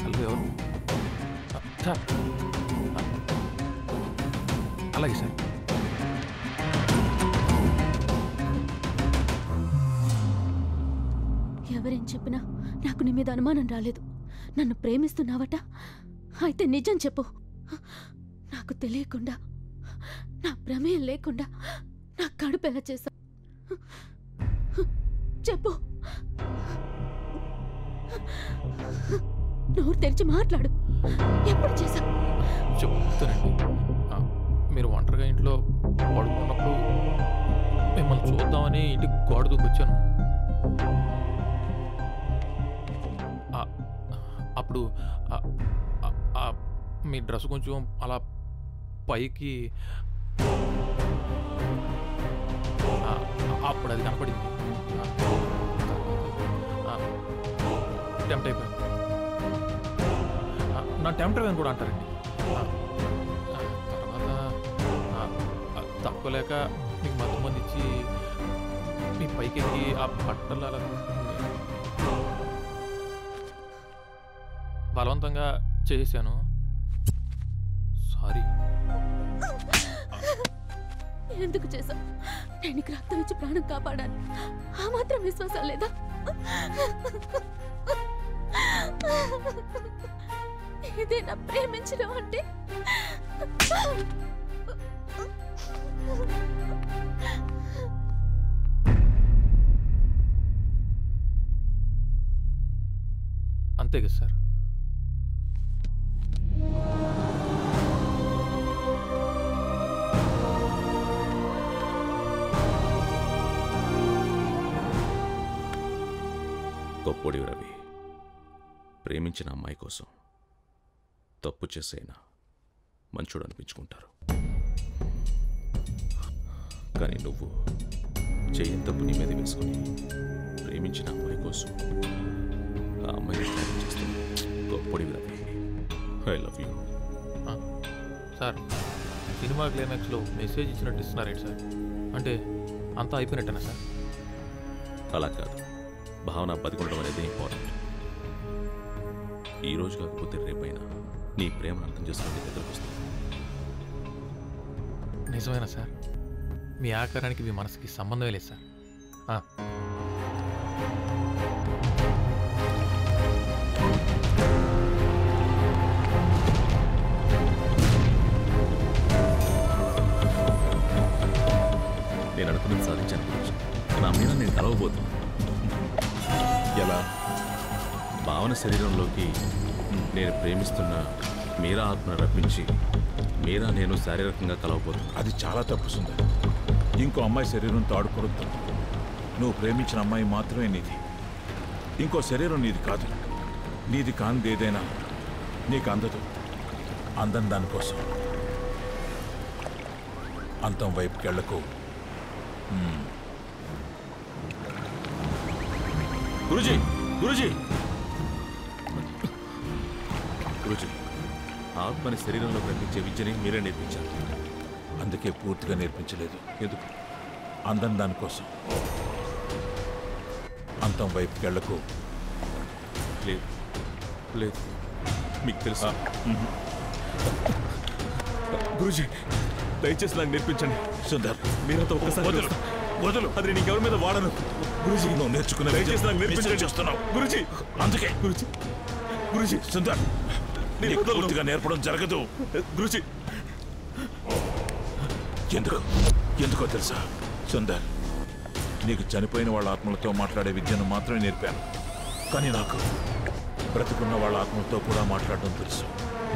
Hello ఎవరు sir? అలాగే sir. ఎవరేం చెప్పినా నాకు నీ మీద అనుమానం రాలేదు. నన్ను ప్రేమిస్తున్నావట? అయితే నిజం చెప్పు. నాకు తెలియకుండా, నా ప్రమేయం లేకుండా నా కడుపు ఎలా చేశావు? చెప్పు. నోరు తెరిచి మాట్లాడు. ఎప్పుడు చేశావు? చెప్తానండి. మీరు ఒంటరిగా ఇంట్లో పడుకున్నప్పుడు మిమ్మల్ని చూద్దామని ఇంటికి గోడ దూకొచ్చాను. అప్పుడు మీ డ్రెస్ కొంచెం అలా పైకి, అప్పుడు అది కనపడింది. టెంప్ట్ అయిపోయాను. నా టెంప్ట్ అయిపోయాను కూడా అంటారండి. తర్వాత తక్కువలేక మీకు మత్తు మంది ఇచ్చి మీ పైకి ఎక్కి ఆ బట్టలు అలా బలవంతంగా చేశాను. సారీ. ఎందుకు చేశావు? నేను రక్తం ఇచ్చి ప్రాణం కాపాడాను. ఆ మాత్రం విశ్వాసం లేదా? ఇదేనా ప్రేమించడం అంటే? అంతే కదా సార్? గొప్పోడి రవి, ప్రేమించిన అమ్మాయి కోసం తప్పు చేసైనా మంచోడు అనిపించుకుంటారు. కానీ నువ్వు చేయని తప్పు నీ మీద వేసుకుని ప్రేమించిన అమ్మాయి కోసం ఆ అమ్మాయిని త్యాగం చేస్తుంది. గొప్పోడి Ravi, I love you. Sir, cinema క్లైమాక్స్లో మెసేజ్ ఇచ్చినట్టు ఇస్తున్నారేంటి సార్? అంటే అంతా అయిపోయినట్టేనా సార్? అలా కాదు, భావన బతికుండడం అనేది ఇంపార్టెంట్. ఈరోజు కాకపోతే రేపైనా నీ ప్రేమను అర్థం చేసుకుని దగ్గరకు వస్తుంది. నిజమేనా సార్? మీ ఆకారానికి మీ మనసుకి సంబంధమే లేదు సార్. నేను అనుకున్నది సాధించాను గురించి. నా మీద నేను కలవబోతున్నాను. ఎలా? భావన శరీరంలోకి నేను ప్రేమిస్తున్న మీరా ఆత్మను రప్పించి మీరా నేను శారీరకంగా కలవబోతున్నాను. అది చాలా తప్పు సుందర్. ఇంకో అమ్మాయి శరీరంతో ఆడుకోవద్దు. నువ్వు ప్రేమించిన అమ్మాయి మాత్రమే నీది. ఇంకో శరీరం నీది కాదు. నీది కానిది ఏదైనా నీకు అందదు. అందని దానికోసం అంతం వైపుకి వెళ్ళకు. గురుజీ, గురుజీ, గురుజీ, ఆత్మని శరీరంలో కనిపించే విద్యని మీరే నేర్పించారు. అందుకే పూర్తిగా నేర్పించలేదు. ఎందుకు? అందని దానికోసం అంతం వైపుకి వెళ్ళకు. లేదు లేదు, మీకు తెలుసా? గురుజీ, దయచేసి నాకు నేర్పించండి. సుందర్, మీరంతా ఒక్కసారి వదలు. అది నేను ఎవరి మీద వాడను. గురుజీ, నువ్వు నేర్చుకున్న దయచేసి నాకు నేర్పించండి. చేస్తున్నావు గురుజీ, అందుకే. గురుజీ, గురుజీ, సుందర్, నీకు పూర్తిగా నేర్పడం జరగదు. గురుజీ. ఎందుకో తెలుసా సుందర్, నీకు చనిపోయిన వాళ్ళ ఆత్మలతో మాట్లాడే విద్యను మాత్రమే నేర్పాను. కానీ నాకు బ్రతుకున్న వాళ్ళ ఆత్మలతో కూడా మాట్లాడడం తెలుసు.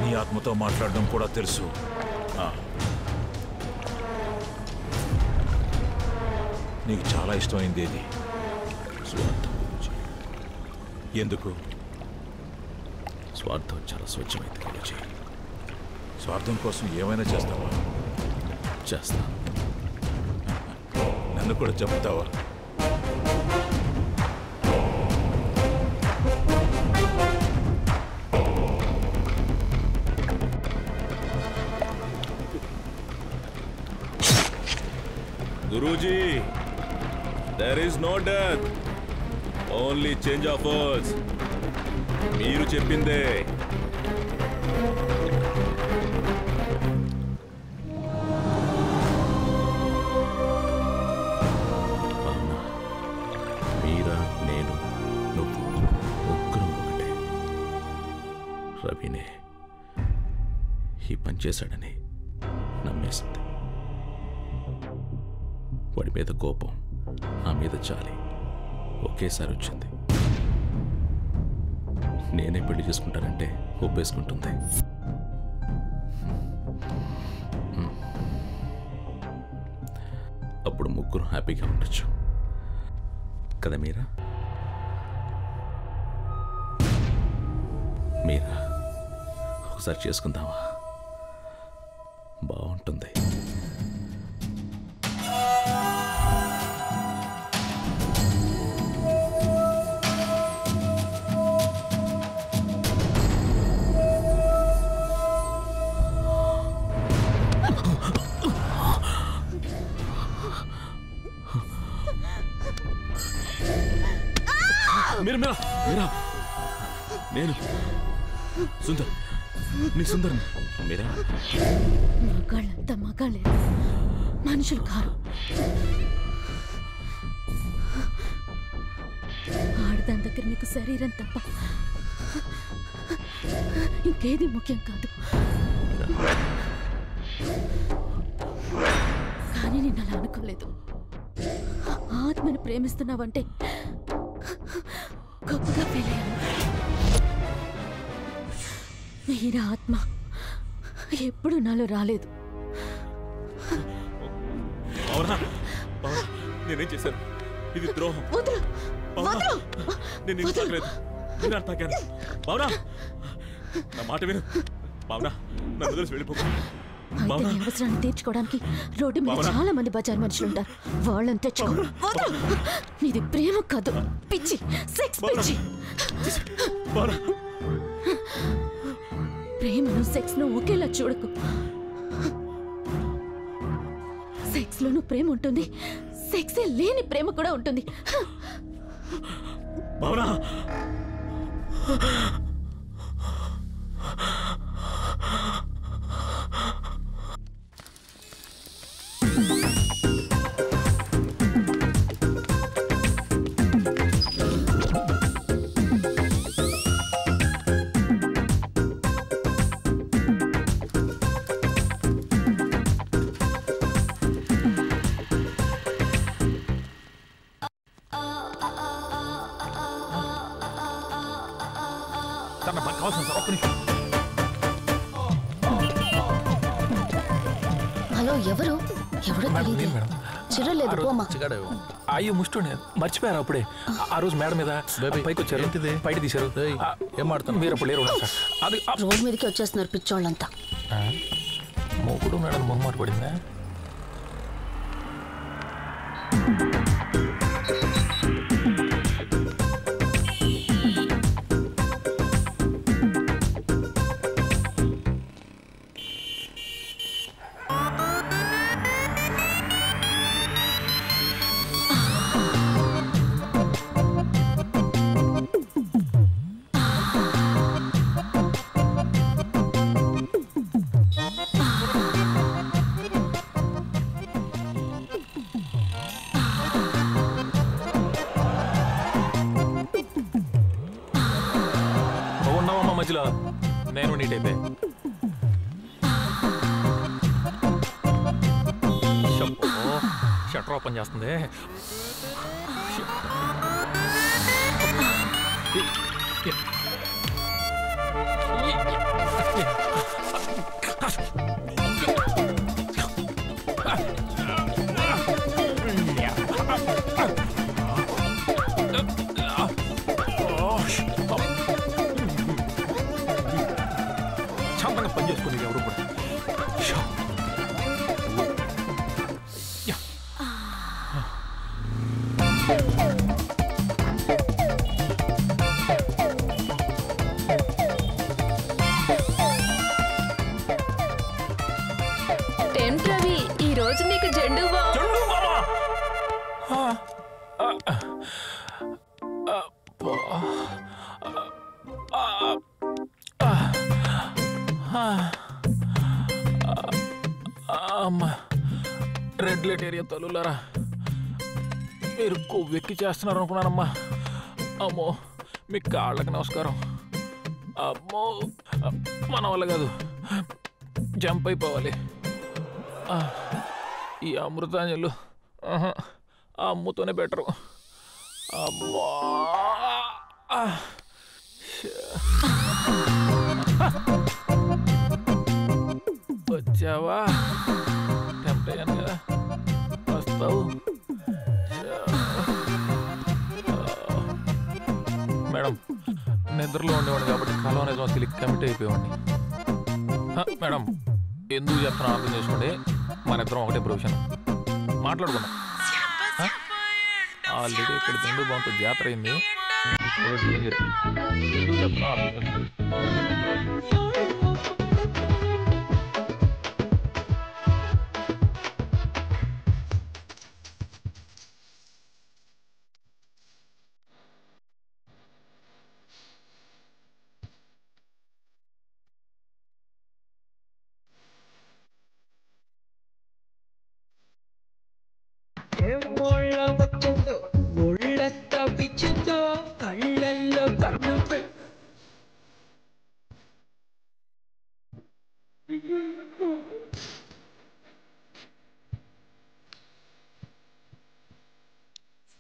నీ ఆత్మతో మాట్లాడడం కూడా తెలుసు. నీకు చాలా ఇష్టమైంది ఏది? స్వార్థం. ఎందుకు? స్వార్థం చాలా స్వచ్ఛమైంది గురుజీ. స్వార్థం కోసం ఏమైనా చేస్తావా? చేస్తా. నన్ను కూడా చెప్తావా? Guruji, There is no death. Only change of words. మీరు చెప్పిందే. మీరా, నేను, నువ్వు ముగ్గురం ఒకటే. రవినే ఈ పని చేశాడని నమ్మేసింది. వాడి మీద కోపం, నా మీద చాలి ఒకేసారి వచ్చింది. నేనే పెళ్లి చేసుకుంటానంటే ఒప్పేసుకుంటుంది. అప్పుడు ముగ్గురు హ్యాపీగా ఉండొచ్చు కదా మీరా? మీరా, ఒకసారి చేసుకుందామా? బాగుంటుంది. మీరా మీరా మీరా, నేను సుందర్, నీ సుందర్. మీరా, మగాళ్ళంతా మగాళ్ళే, మనుషులు కారు. ఆడదాని దగ్గర నీకు శరీరం తప్ప ఇంకేది ముఖ్యం కాదు. కానీ నేను అలా అనుకోలేదు. ఆత్మను ప్రేమిస్తున్నావంటే గొప్పగా ఫీల్ అయ్యాను. మీరా ఆత్మ ఎప్పుడు నాలో రాలేదు. నేనేం చేశాను? ఇది ద్రోహం. నేను తాకాను. బావునా, నా మాట విను. బావునా, నా వదిలేసి వెళ్ళిపోకు. అయితే నీ అవసరాన్ని తీర్చుకోవడానికి రోడ్డు మీద చాలా మంది బజార్ మనుషులు ఉంటారు. వాళ్ళని తెచ్చుకో. నీది ప్రేమ కాదు, పిచ్చి, సెక్స్ పిచ్చి. ప్రేమను సెక్స్ ను ఒకేలా చూడకు. సెక్స్ లోనూ ప్రేమ ఉంటుంది, సెక్సే లేని ప్రేమ కూడా ఉంటుంది. హలో, ఎవరు? ఎవరో చిరలేదు. పోమా. అయ్యో ముష్టి మర్చిపోయారు అప్పుడే. ఆ రోజు మేడం మీద పైకి వచ్చారు, బయట తీశారు. ఏం మాడుతాను, మీరు అప్పుడు లేరు. అది రోడ్ మీదకి వచ్చేస్తున్నారు పిచ్చోళ్ళంతా. మూకుడు మేడం మొహమాట పడిందా? మధ్యలో నేను నీటైతే షట్టర్ ఓపెన్ చేస్తుంది. శాంతంగా పని చేసుకుని ఎవరు కూడా రవి, ఈ రోజు నీకు జెండు తల్లులారా, మీరు కొవ్వెక్కి చేస్తున్నారు అనుకున్నానమ్మా. అమ్మో, మీ కాళ్ళకి నమస్కారం. అమ్మో, మన వల్ల కాదు, జంప్ అయిపోవాలి. ఈ అమృతాంజలు ఆ అమ్ముతోనే బెటరు. అమ్మా, వచ్చావా? టెంప్ట్ అయ్యాను కదా, వస్తావు. మేడం, నిద్రలో ఉండేవాడిని కాబట్టి కలం నిజం తెలియక కమిట్ అయిపోయేవాడిని. మేడం, ఎందుకు చెప్తున్నా అర్థం చేసుకోండి. మన ఇద్దరం ఒకటే ప్రొఫెషన్, మాట్లాడుకున్నాం. ఆల్రెడీ ఇక్కడ తిండు బాగుంటుంది, జాతర అయింది. ఎందుకు చెప్తున్నా అర్థం చేసుకోండి. ముళ్ళ వచ్చిందో ముళ్ళ తప్పించిందో కళ్ళల్లో కన్ను